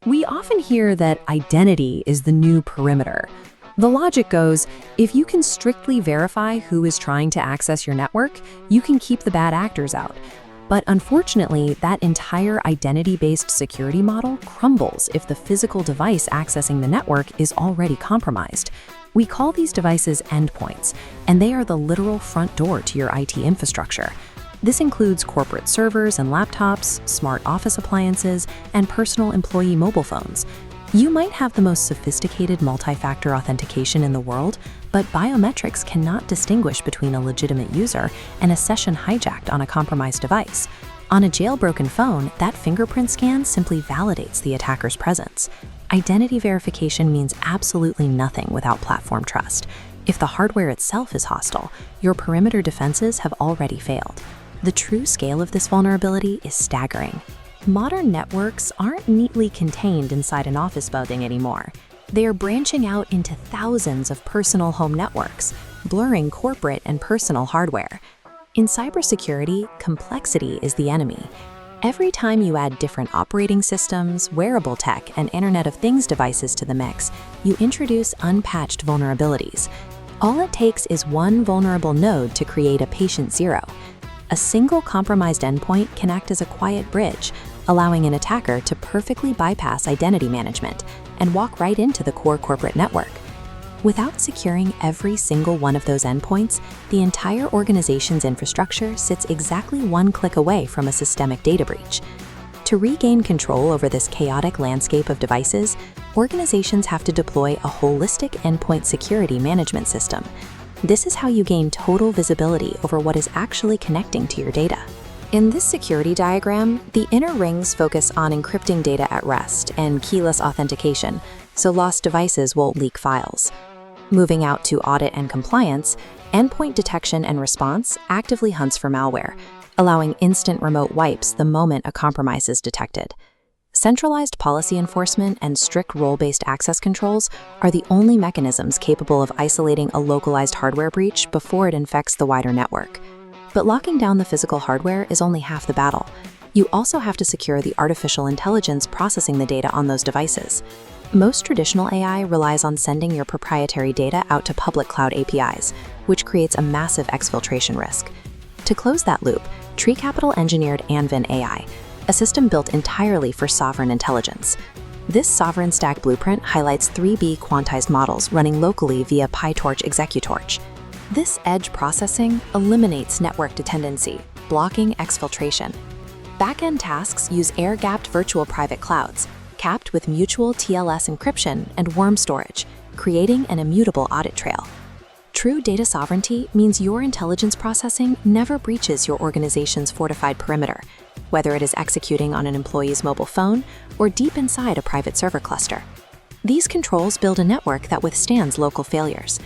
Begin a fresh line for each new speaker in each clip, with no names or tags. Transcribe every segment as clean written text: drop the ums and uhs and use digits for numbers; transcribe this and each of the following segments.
We often hear that identity is the new perimeter. The logic goes, if you can strictly verify who is trying to access your network, you can keep the bad actors out. But unfortunately, that entire identity-based security model crumbles if the physical device accessing the network is already compromised. We call these devices endpoints, and they are the literal front door to your IT infrastructure. This includes corporate servers and laptops, smart office appliances, and personal employee mobile phones. You might have the most sophisticated multi-factor authentication in the world, but biometrics cannot distinguish between a legitimate user and a session hijacked on a compromised device. On a jailbroken phone, that fingerprint scan simply validates the attacker's presence. Identity verification means absolutely nothing without platform trust. If the hardware itself is hostile, your perimeter defenses have already failed. The true scale of this vulnerability is staggering. Modern networks aren't neatly contained inside an office building anymore. They are branching out into thousands of personal home networks, blurring corporate and personal hardware. In cybersecurity, complexity is the enemy. Every time you add different operating systems, wearable tech, and Internet of Things devices to the mix, you introduce unpatched vulnerabilities. All it takes is one vulnerable node to create a patient zero. A single compromised endpoint can act as a quiet bridge, allowing an attacker to perfectly bypass identity management and walk right into the core corporate network. Without securing every single one of those endpoints, the entire organization's infrastructure sits exactly one click away from a systemic data breach. To regain control over this chaotic landscape of devices, organizations have to deploy a holistic endpoint security management system. This is how you gain total visibility over what is actually connecting to your data. In this security diagram, the inner rings focus on encrypting data at rest and keyless authentication, so lost devices won't leak files. Moving out to audit and compliance, endpoint detection and response actively hunts for malware, allowing instant remote wipes the moment a compromise is detected. Centralized policy enforcement and strict role-based access controls are the only mechanisms capable of isolating a localized hardware breach before it infects the wider network. But locking down the physical hardware is only half the battle. You also have to secure the artificial intelligence processing the data on those devices. Most traditional AI relies on sending your proprietary data out to public cloud APIs, which creates a massive exfiltration risk. To close that loop, Treecapital engineered Anven AI, a system built entirely for sovereign intelligence. This sovereign stack blueprint highlights 3B quantized models running locally via PyTorch executorch. This edge processing eliminates network dependency, blocking exfiltration. Backend tasks use air-gapped virtual private clouds, capped with mutual TLS encryption and worm storage, creating an immutable audit trail. True data sovereignty means your intelligence processing never breaches your organization's fortified perimeter, whether it is executing on an employee's mobile phone or deep inside a private server cluster. These controls build a network that withstands local failures.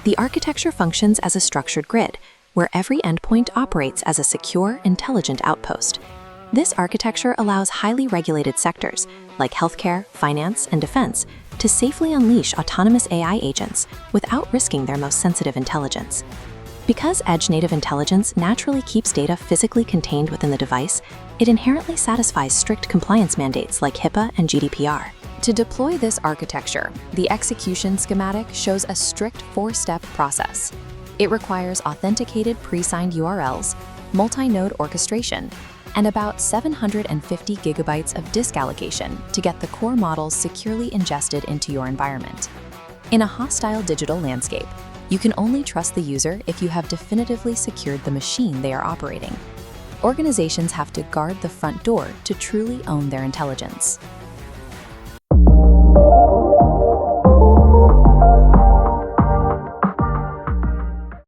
The architecture functions as a structured grid, where every endpoint operates as a secure, intelligent outpost. This architecture allows highly regulated sectors, like healthcare, finance, and defense, to safely unleash autonomous AI agents without risking their most sensitive intelligence. Because edge-native intelligence naturally keeps data physically contained within the device, it inherently satisfies strict compliance mandates like HIPAA and GDPR. To deploy this architecture, the execution schematic shows a strict 4-step process. It requires authenticated pre-signed URLs, multi-node orchestration, and about 750 gigabytes of disk allocation to get the core models securely ingested into your environment. In a hostile digital landscape, you can only trust the user if you have definitively secured the machine they are operating. Organizations have to guard the front door to truly own their intelligence.